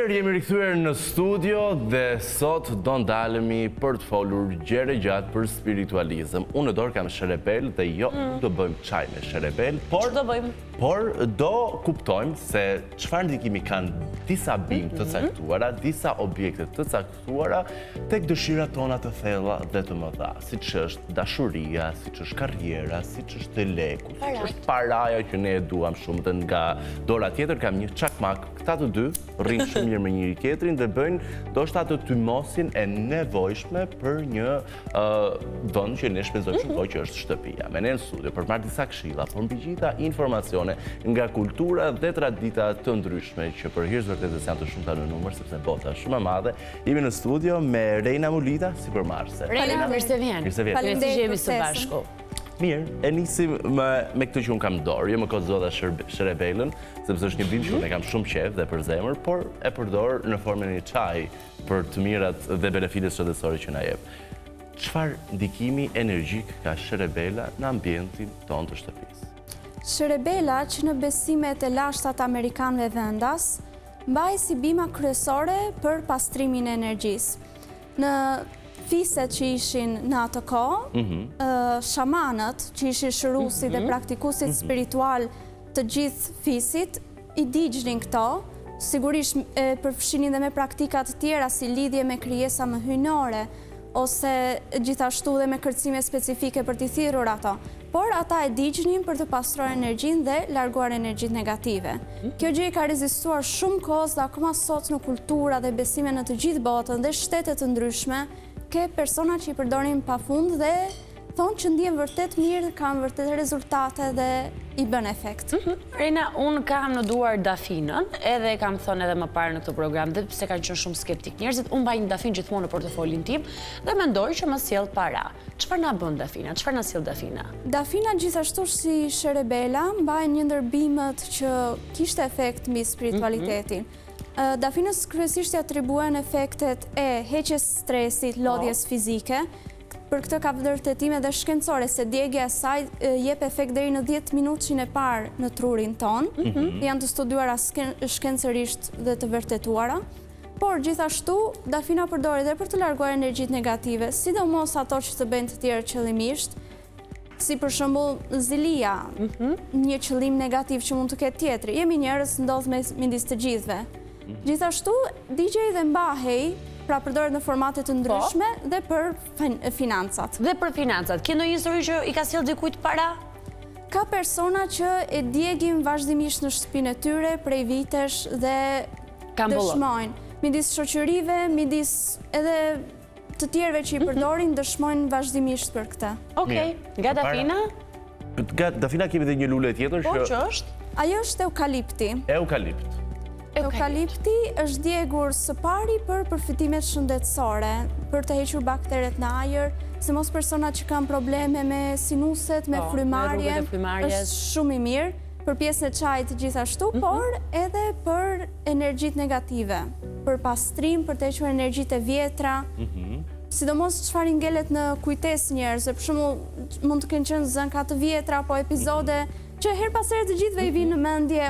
Mirë, jemi rikthyer në studio dhe sot do ndalemi për të folur gjëre gjatë për spiritualizëm. Unë në dorë kam sherebel dhe jo do bëjmë çaj me sherebel, por do kuptojmë se çfarë ndikimi kanë disa bimë të caktuara, disa objekte të caktuara tek dëshirat tona të thella dhe të mëdha, siç është dashuria, siç është karriera, siç është leku, siç është paraja që ne e duam shumë. Dhe nga dora tjetër kam një çakmak, këta të dy rrinë shumë mirë me njëri tjetrin dhe bëjnë ndoshta të tymosin e nevojshme për një vend që ne shpenzojmë shumë kohë, që është shtëpia. Me ne në studio për marrë disa këshilla, por mbi gjitha informacione nga kultura dhe tradita të ndryshme që për hir të vërtetës janë të shumta në numër, sepse bota është shumë e madhe. Jemi në studio me Reina Mulita, sipërmarrëse. Reina, mirë se vjen. Mirë se vjen. Mirë se jemi së bashku. Mirë, e nisim me këtë që unë kam dorë, jo më këtë zota sherebelën, sepse është një bimë që unë e kam shumë qef dhe për zemër, por e përdor në formën e një çaj për të mirat dhe benefitet shëndetësore që na jep. Çfarë ndikimi energjik ka sherebela në ambientin tonë të shtëpisë? Sherebela, që në besimet e lashtat amerikanëve vendas, mbaj si bima kryesore për pastrimin e energjisë. Në fiset që ishin në atë kohë, shamanët që ishin shërusi dhe praktikusit spiritual të gjithë fisit, i digjnin këto, sigurisht përfshinin dhe me praktikat tjera si lidhje me krijesa më hyjnore, ose gjithashtu dhe me kërcime specifike për t'i thirrur ato. Por ata e digjnin për të pastruar energjinë dhe larguar energjitë negative. Kjo gjë ka rezistuar shumë kohë dhe akoma sot në kultura dhe besime në të gjithë botën dhe shtete të ndryshme, ke persona që i përdorin pafund dhe thonë që ndihen vërtet mirë, kanë vërtet rezultate dhe i bën efekt. Reina, unë kam në duar dafinën, edhe kam thënë edhe më parë në këtë program, dhe pse kanë qenë shumë skeptik njerëzit, unë mbaj një dafinë gjithmonë në portofolin tim dhe mendoj që më sjell para. Çfarë na bën dafina? Çfarë na sjell dafina? Dafina gjithashtu si sherebela mbajnë një ndër bimët që kishte efekt mbi spiritualitetin. Dafinës kryesisht i atribuohen efektet e heqjes stresit, lodhjes fizike. Për këtë ka vërtetime dhe shkencore se djegja e saj jep efekt deri në 10 minutëshin e parë në trurin tonë. Janë të studiuara shkencerisht dhe të vërtetuara. Por gjithashtu, dafina përdoret edhe për të larguar energjitë negative, sidomos ato që të bëjnë të tjerë qëllimisht, si për shembull zilia, një qëllim negativ që mund të ketë tjetri. Jemi njerëz, ndodh midis të gjithëve. Gjithashtu, DJ dhe mbahej, pra përdoret në formate të ndryshme dhe për financat. Dhe për financat, ke ndonjë histori që i ka sjell dikujt para? Ka persona që e djegin vazhdimisht në shtëpinë e tyre prej vitesh dhe dëshmojnë. Midis shoqërive, midis edhe të tjerëve që i përdorin, dëshmojnë vazhdimisht për këtë. Okej, nga dafina? Nga dafina kemi dhe një lule tjetër Po, që është? Ajo është eukalipti. Eukalipti. Eukalipti është djegur së pari për përfitimet shëndetësore, për të hequr bakteret në ajër, se mos persona që kanë probleme me sinuset, me frymarrjen, është shumë i mirë, për pjesën e çajit gjithashtu, por edhe për energjitë negative, për pastrim, për të hequr energjitë e vjetra, sidomos çfarë ngelet në kujtesë njerëzve, për shembull mund të kenë qenë zënka të vjetra apo epizode që her pas here të gjithëve i vinë në mendje,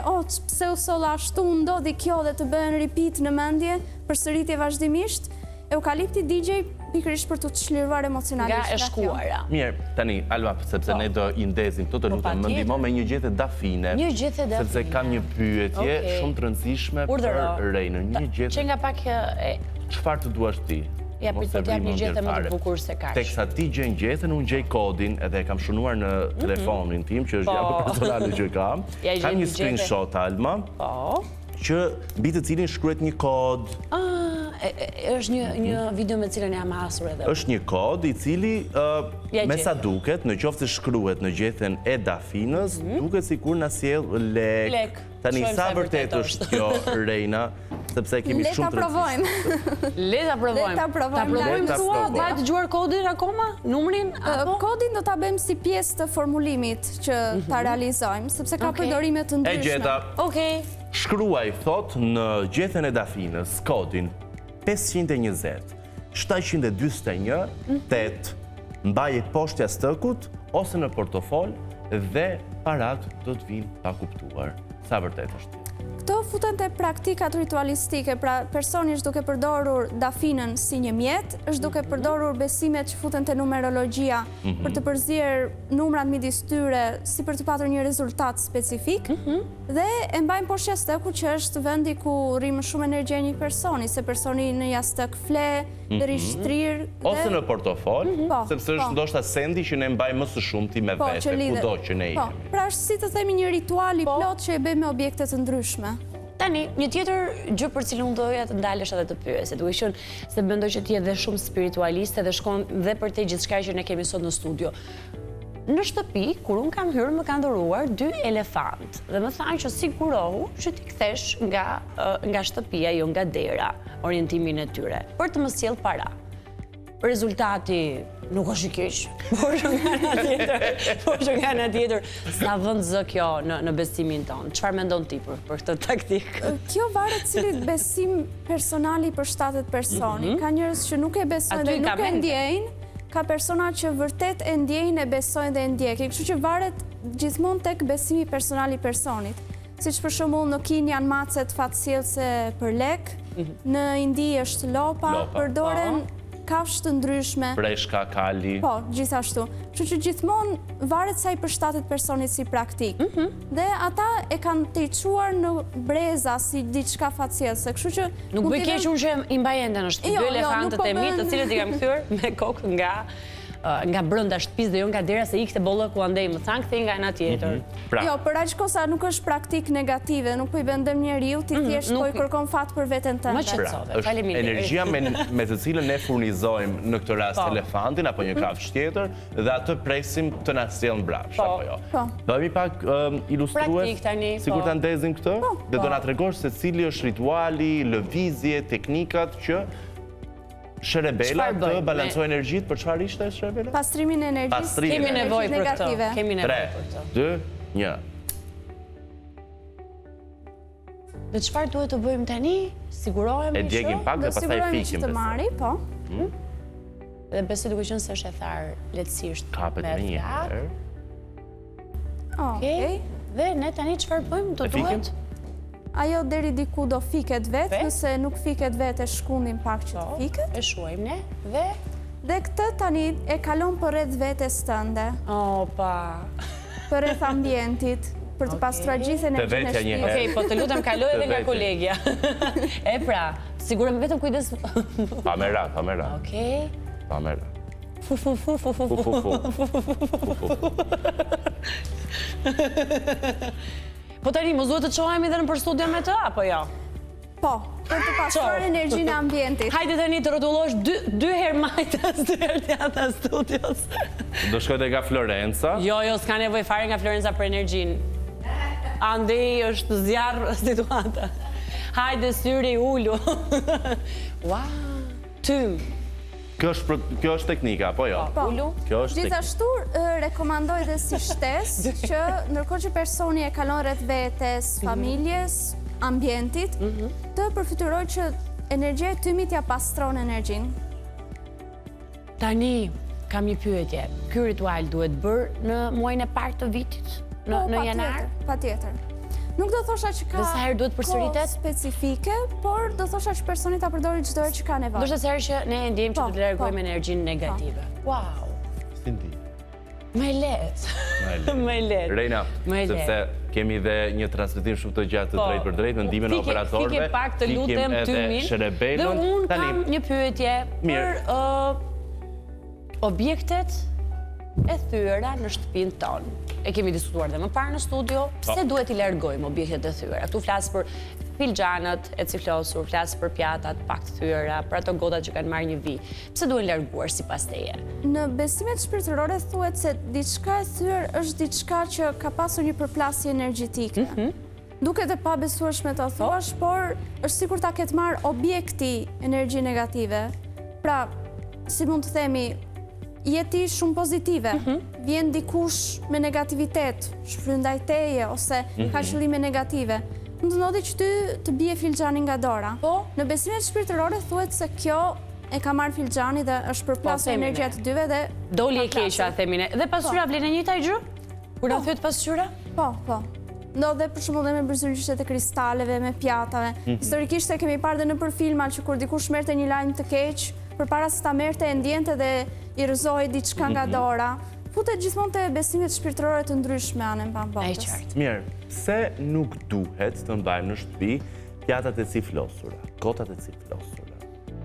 pse u solla ashtu, ndodhi kjo dhe të bëhen repeat në mendje, përsëritje vazhdimisht. Eukalipti DJ pikërisht për të çliruar emocionalisht. Nga e shkuara. Mirë, tani Alba, sepse ne do i ndezim këto, të lutem, më ndihmo me një gjë të dafine. Një gjë të dafine. Sepse kam një pyetje shumë të rëndësishme për Reinën. Një gjë. Që nga pak çfarë të duash ti? Ja, pritë të jam një gjete më të bukur se kaq. Teksa ti gjen gjetën, unë gjej kodin, edhe e kam shunuar në telefonin tim, që është jam personale që kam. Kam një screenshot, Alma, që mbi të cilin shkruhet një kod. Është një video me cilën jam hasur edhe. Është një kod i cili, me sa duket, në qoftë se shkruhet në gjethen e dafinës, duket sikur na sjell lek. Tani sa vërtet është kjo, Reina, sepse kemi shumë të rëndësishme. Le ta provojmë. Ta provojmë thua, do të dëgjuar kodin akoma, numrin apo? Kodin do ta bëjmë si pjesë të formulimit që ta realizojmë, sepse ka përdorime të ndryshme. E gjeta. Okej. Shkruaj thot në gjethen e dafinës kodin 520 741 8, mbaje poshtë stëkut ose në portofol dhe parat do të vinë pa kuptuar. Sa vërtet është? Këto futen të praktikat ritualistike, pra personi është duke përdorur dafinën si një mjet, është duke përdorur besimet që futen të numerologjia për të përzier numrat midis tyre si për të patur një rezultat specifik, dhe e mbajnë poshtë jastëku që është vendi ku rri më shumë energji një personi, se personi në jastëk fle, deri shtrir. Ose në portofol, sepse është ndoshta sendi që ne mbajmë më së shumti me vete, kudo që ne jemi. Pra është si të themi një ritual i plot që e bëjmë me objekte të ndryshme. Tani, një tjetër gjë për cilën unë doja të ndalesh edhe të pyesje, duke qenë se mendoj që ti je dhe shumë spiritualiste dhe shkon dhe për te gjithçka që ne kemi sot në studio. Në shtëpi, kur unë kam hyrë, më kanë dhuruar 2 elefant dhe më thanë që sigurohu që ti kthesh nga shtëpia, jo nga dera, orientimin e tyre, për të më sjell para. Rezultati nuk është i keq, por që nga ana tjetër, sa vend zë kjo në besimin tonë. Çfarë mendon ti për këtë taktikë? Kjo varet cili besim personali për shtatet personi. Ka njerëz që nuk e besojnë dhe nuk e ndjejnë, ka persona që vërtet e ndjejnë, e besojnë dhe e ndjekin. Kështu që varet gjithmonë tek besimi personal i personit. Siç për shembull në Kinë janë macet fatësjellse për lek, në Indi është lopa, përdoren kafshë të ndryshme. Breshka, kali. Po, gjithashtu. Kështu që gjithmonë varet sa i përshtatet personit si praktik. Dhe ata e kanë të iquar në breza si diçka fatësjellse. Kështu që nuk bëj keq unë që i mbaj ende në shtëpi 2 elefantët e mi, të cilët i kam kthyer me kokë nga brenda shtëpisë dhe jo nga dera, se ikte bollëku andej më thanë kthej nga ana tjetër. Jo, për aq kosa nuk është praktik negative, nuk po i bën dëm njeriu, ti thjesht po i kërkon fat për veten tënde. Më qetësove, faleminderit. Energjia me të cilën ne furnizojmë në këtë rast elefantin apo një kafshë tjetër dhe atë presim të na sjellë mbrapsht apo jo. Bëhemi pak ilustrues, sikur ta ndezim këtë, dhe do na tregosh se cili është rituali, lëvizje, teknikat që Sherebela të balancoj energjit, për çfarë ishte Sherebela? Pastrimin e energjisë. Kemi nevojë për këtë. 3, 2, 1. Dhe çfarë duhet të bëjmë tani? Sigurohemi që... E djegim pak dhe pastaj fikim. Që të marri, po. Dhe besoj duke qenë se është e tharë lehtësisht. Kapet me një herë. Okej. Dhe ne tani çfarë bëjmë? Do duhet... Ajo deri diku do fiket vetë, nëse nuk fiket vetë e shkundim pak që të fiket. E shuajmë ne, dhe? Dhe këtë tani e kalon për rreth vetes tënde. Opa! Për rreth ambientit, për të pastruar gjithë energjinë e shtëpisë. Okej, po të lutem kaloj edhe nga kolegja. E pra, sigurisht vetëm kujdes. Pa me ra. Okej. Pa me ra. Fu. Po tani, mos duhet të qohemi dhe në për studio me të, apo jo? Po, për të pastruar energjinë e ambientit. Hajde tani të rrotullosh 2 herë majtas, 2 herë tjata studios. Do shkojte nga Florenca? Jo, s'ka nevojë fare nga Florenca për energjinë. Andej është zjarr situata. Hajde syri ulu. Ua, tym. Kjo është teknika, po jo? Po, ulu. Gjithashtu, rekomandoj dhe si shtesë që ndërkohë që personi e kalon rreth vetes, familjes, ambientit, të përfitëroj që energjia e tymit ja pastron energjinë. Tani, kam një pyetje. Ky ritual duhet bërë në muajin e parë të vitit? Në janar? Patjetër. Nuk do thosha që ka kohë specifike, por do thosha që personi ta përdori çdo herë që ka nevojë. Do të thashë që ne ndjejmë që të largojmë energjinë negative. Wow. Si ndi? Më lehtë. Më lehtë. Reina, sepse kemi dhe një transmetim shumë të gjatë të drejt për drejt në ndihmën e operatorëve. Fikë pak të lutem tymin. Dhe unë kam një pyetje për objektet e thyera në shtëpinë tonë. E kemi diskutuar dhe më parë në studio, pse duhet i largojmë objektet e thyera? Këtu flas për filxhanët e ciklosur, flas për pjatat pak të thyera, për ato gotat që kanë marrë një vi. Pse duhen larguar sipas teje? Në besimet shpirtërore thuhet se diçka e thyer është diçka që ka pasur një përplasje energjetike. Duket e pabesueshme të thuash, por është sikur ta ketë marrë objekti energji negative. Pra, si mund të themi, jeti shumë pozitive, vjen dikush me negativitet, shfryndaj teje, ose ka qëllime negative. Në të ndodhi që ty të bie filxhani nga dora. Në besimet shpirtërore thuhet se kjo e ka marrë filxhani dhe është përplasur energjia të dyve dhe... Doli e keqa, themine. Dhe pasqyra vlen e njëjta gjë? Kur na thyet pasqyra? Po. ndodhe për shembull dhe me bërzyshtet e kristaleve, me pjatave. Historikisht e kemi parë dhe në për filma që kur dikush merrte një lajm të keq, përpara se ta merrte e ndjente dhe i rrëzohej diçka nga dora, futet gjithmonë te besimet shpirtërore të ndryshme anën botës. Mirë, pse nuk duhet të mbajmë në shtëpi pjatat e ciflosura, gotat e ciflosura?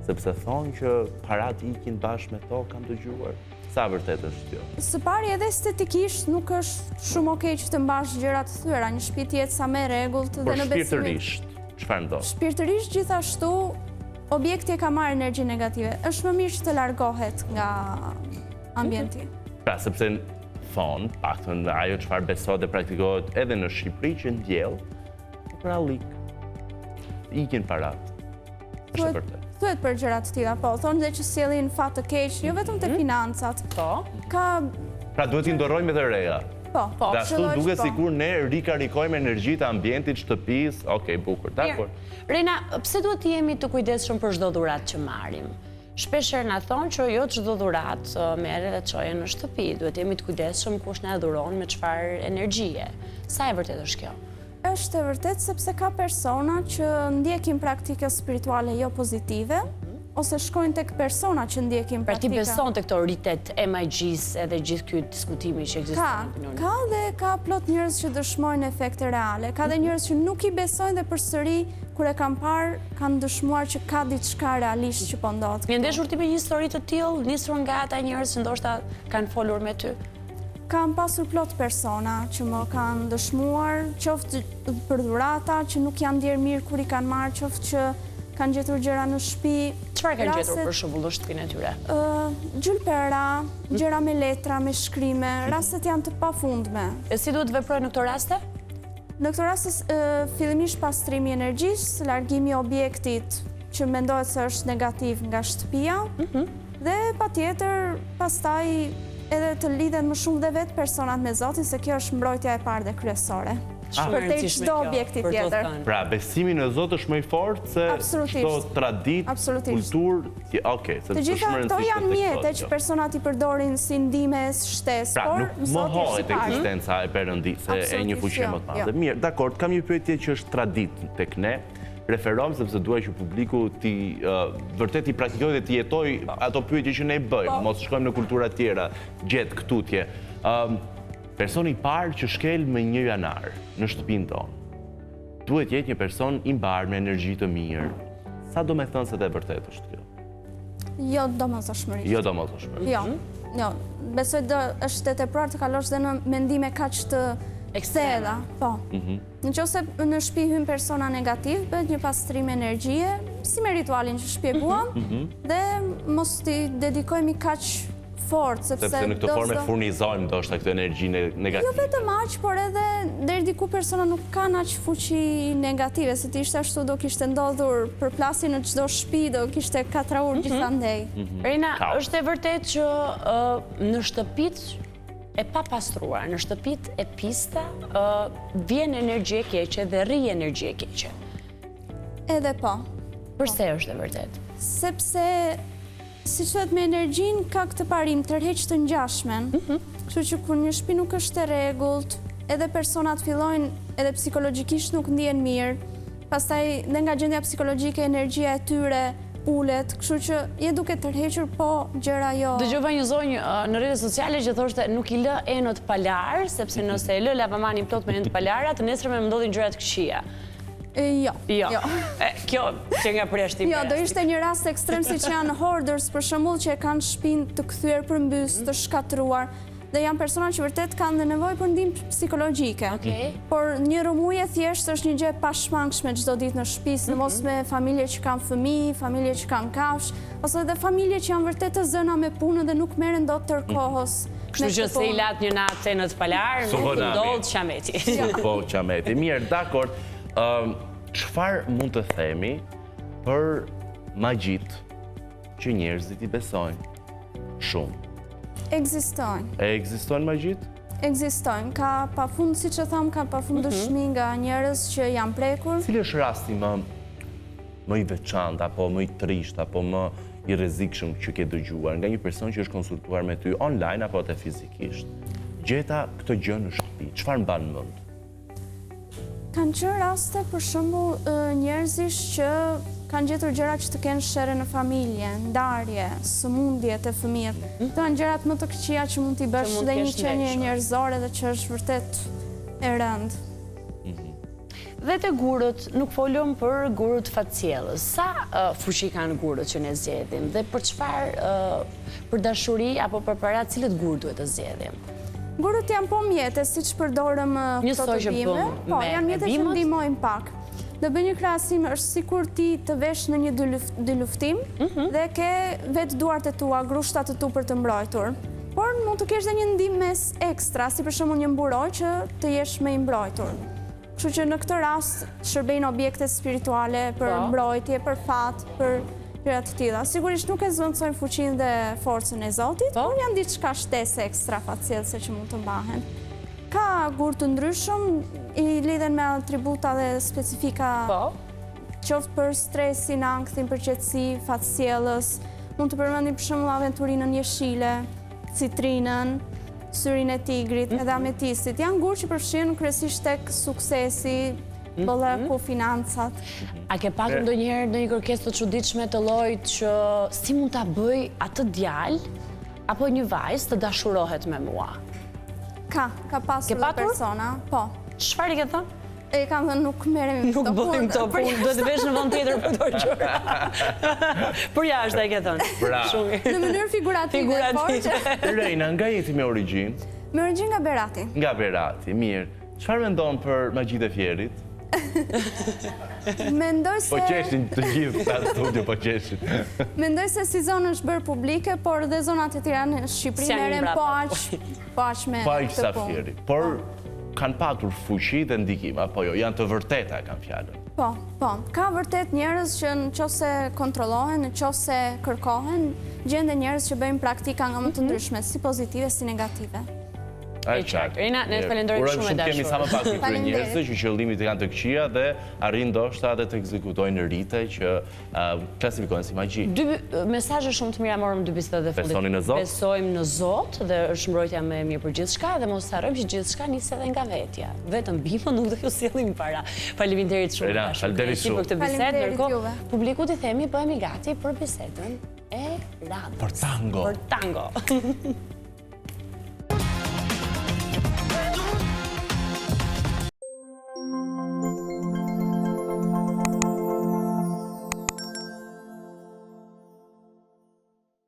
Sepse thonë që parat ikin bashkë me to, kam dëgjuar. Sa vërtet është kjo? Së pari edhe estetikisht nuk është shumë okej që të mbash gjëra të thyera, një shtëpi të jetë sa më rregullt dhe në besimin. Por shpirtërisht, çfarë ndodh? Shpirtërisht gjithashtu objekti e ka marrë energji negative. Është më mirë që të largohet nga ambienti. Pra, sepse në fond, paktën ajo çfarë besohet dhe praktikohet edhe në Shqipëri që ndjell, pra lik. Ikin parat. Është vërtet. Thuhet për gjëra të tilla, po, thonë dhe që sjellin fat të keq, jo vetëm te financat. Po. Pra duhet t'i ndorrojmë edhe reja. Po. Dhe ashtu duket sikur ne rikarikojmë energjitë e ambientit, shtëpisë, okej, bukur, dakor. Rena, pse duhet të jemi të kujdesshëm për çdo dhuratë që marrim? Shpeshherë na thonë që jo çdo dhuratë merret dhe çoje në shtëpi, duhet të jemi të kujdesshëm kush na dhuron me çfarë energjie. Sa e vërtetë është kjo? Është e vërtet sepse ka persona që ndjekin praktike spirituale jo pozitive, ose shkojnë tek persona që ndjekin Pra ti praktika. beson te këto ritet e magjisë edhe gjithë ky diskutimi që ekziston? Ka dhe ka plot njerëz që dëshmojnë efekte reale. Ka dhe njerëz që nuk i besojnë dhe përsëri kur e kanë parë, kanë dëshmuar që ka diçka realisht që po ndodh. Ke ndeshur ti me një histori të tillë, nisur nga ata njerëz që ndoshta kanë folur me ty? Kam pasur plot persona që më kanë dëshmuar, qoftë për dhurata që nuk janë ndier mirë kur i kanë marrë, qoftë që kanë gjetur gjëra në shtëpi. Çfarë kanë gjetur për shembull në shtëpinë e tyre? Gjylpera, gjëra me letra, me shkrime, rastet janë të pafundme. E si duhet veprojnë në këto raste? Në këto raste fillimisht pastrimi i energjisë, largimi i objektit që mendohet se është negativ nga shtëpia, dhe patjetër pastaj edhe të lidhen më shumë dhe vetë personat me Zotin, se kjo është mbrojtja e parë dhe kryesore. Përtej çdo objekti tjetër. Pra, besimi në Zot është më i fortë se çdo traditë, kulturë, okej, se të gjitha këto janë mjete që personat i përdorin si ndihmë e shtesë, pra, por nuk mohohet ekzistenca e Perëndisë e një fuqie më të madhe. Mirë, dakor, kam një pyetje që është traditë tek ne. Referohem sepse dua që publiku vërtet i praktikojë dhe të jetoj ato pyetje që ne i bëjmë, mos shkojmë në kultura tjera, gjetë këtutje. Personi i parë që shkel me 1 janar në shtëpinë tonë, duhet jetë një person i mbarë me energji të mirë. Sa do me thënë se të e vërtet është kjo? Jo domosdoshmërisht. Jo domosdoshmërisht. Jo, besoj dhe është të tepruar të kalosh dhe në mendime kaq të thella, po. Nëse në shtëpi hyn persona negativ, bëhet një pastrim energjie, si me ritualin që shpjeguam, dhe mos t'i dedikojmë kaq fort, sepse në këtë formë furnizojmë ndoshta këtë energji negative. Jo vetëm aq, por edhe deri diku persona nuk kanë aq fuqi negative, se ti ishte ashtu do kishte ndodhur përplasje në çdo shtëpi, do kishte katraur gjithandej. Rina, është e vërtetë që në shtëpitë e pa pastruar, në shtëpit e pista, vjen energji e keqe dhe rri energji e keqe. Edhe po. Përse është e vërtet? Sepse, si qëhet me energjin, ka këtë parim tërheq të ngjashmen, kështu që kur një shtëpi nuk është e rregullt, edhe personat fillojnë edhe psikologjikisht nuk ndihen mirë, pastaj dhe nga gjendja psikologjike energjia e tyre ulet, kështu që je duke tërhequr, po gjëra jo. Dëgjova një zonjë në rrjetet sociale që thoshte nuk i lë enët palar, sepse nëse e lë lavamanin plot me enë palara, të nesërme më ndodhin gjëra të këqija. Jo. Kjo që nga preshti. Jo, do ishte një rast ekstrem si që janë hoarders, për shembull që e kanë shtëpinë të kthyer përmbys, të shkatruar, dhe janë persona që vërtet kanë dhe nevojë për ndihmë psikologjike. Por një rumuje thjesht është një gjë e pashmangshme çdo ditë në shtëpi, sidomos me familje që kanë fëmijë, familje që kanë kafsh, ose edhe familje që janë vërtet të zëna me punën dhe nuk merren dot tërkohës. Kështu që se i lat një natë cenët palar, nuk ndodh qameti. Po, qameti. Mirë, dakor. Çfarë mund të themi për magjit që njerëzit i besojnë shumë? Ekzistojnë. Ekzistojnë magjit? Ekzistojnë. Ka pafund, siç e tham, ka pafund dëshmi nga njerëz që janë prekur. Cili është rasti më i veçantë, apo më i trisht, apo më i rrezikshëm që ke dëgjuar nga një person që është konsultuar me ty online apo te fizikisht? Gjeta këtë gjë në shtëpi, çfarë mban mend? Kanë qenë raste, për shembull, njerëzish që kanë gjetur gjëra që të kenë shere në familje, ndarje, sëmundje të fëmijët. Këto janë gjërat më të këqija që mund t'i bësh dhe një qenie njerëzore dhe që është vërtet e rëndë. Dhe të gurët, nuk folëm për gurët facielës. Sa fuqi kanë gurët që ne zgjedhim dhe për çfarë, për dashuri apo për para, cilët gurë duhet të zgjedhim? Gurët janë po mjete, siç përdorëm këto të bime. Po, janë mjete që ndihmojnë pak. Do bëj një krahasim, është sikur ti të vesh në një dy luftim dhe ke vetë duart e tua, grushtat e tu për të mbrojtur. Por mund të kesh dhe një ndihmës ekstra, si për shembull një mburoj që të jesh më i mbrojtur. Kështu që në këtë rast shërbejnë objekte spirituale për mbrojtje, për fat, për gjëra të tilla. Sigurisht nuk e zvendësojnë fuqinë dhe forcën e Zotit, por janë diçka shtese ekstra facielëse që mund të mbahen. Ka gurë të ndryshëm, i lidhen me atributa dhe specifika, qoftë për stresin, ankthin, për qetësi, facielës. Mund të përmendim për shembull aventurinën jeshile, citrinën, syrin e tigrit, edhe ametisit. Janë gurë që përfshin kryesisht tek suksesi, bollëku, financat. A ke patur ndonjëherë ndonjë kërkesë të çuditshme të llojit që si mund ta bëj atë djalë apo një vajzë të dashurohet me mua? Ka pasur dhe persona, po. Çfarë i ke thënë? E kam thënë nuk merremi me këto punë. Nuk bëjmë këto punë, duhet të vesh në vend tjetër për këto gjëra. Për jashtë ai ke thënë. Bravo. Në mënyrë figurative. Reina, nga jeti me origjinë? Me origjinë nga Berati. Nga Berati, mirë. Çfarë mendon për Magjitë e Fierit? Mendoj se... Po qeshin të gjithë ta studio, po qeshin. Mendoj se si zonë është bërë publike, por dhe zonat e tjera në Shqipëri merren po aq me këtë punë. Por kanë patur fuqi dhe ndikim, apo jo, janë të vërteta, kanë fjallën. Po. Ka vërtet njerëz që në qofse kontrollohen, në qofse kërkohen, gjende njerëz që bëjmë praktika nga më të ndryshme, si pozitive, si negative. E qartë. Rina, ne falenderojmë shumë e dashur. Kemi sa më pak këtyre njerëzve që qëllimit janë të këqija dhe arrin ndoshta edhe të ekzekutojnë rite që klasifikohen si magji. Dy mesazhe shumë të mira morëm dy bisedat e fundit. Besoni në Zot? Besojmë në Zot dhe është mbrojtja më e mirë për gjithçka dhe mos harrojmë që gjithçka nis edhe nga vetja. Vetëm bimën nuk do ju sjellim para. Faleminderit shumë për këtë bisedë. Ndërkohë, publiku i themi bëhemi gati për bisedën e radhës. Për tango. Për tango.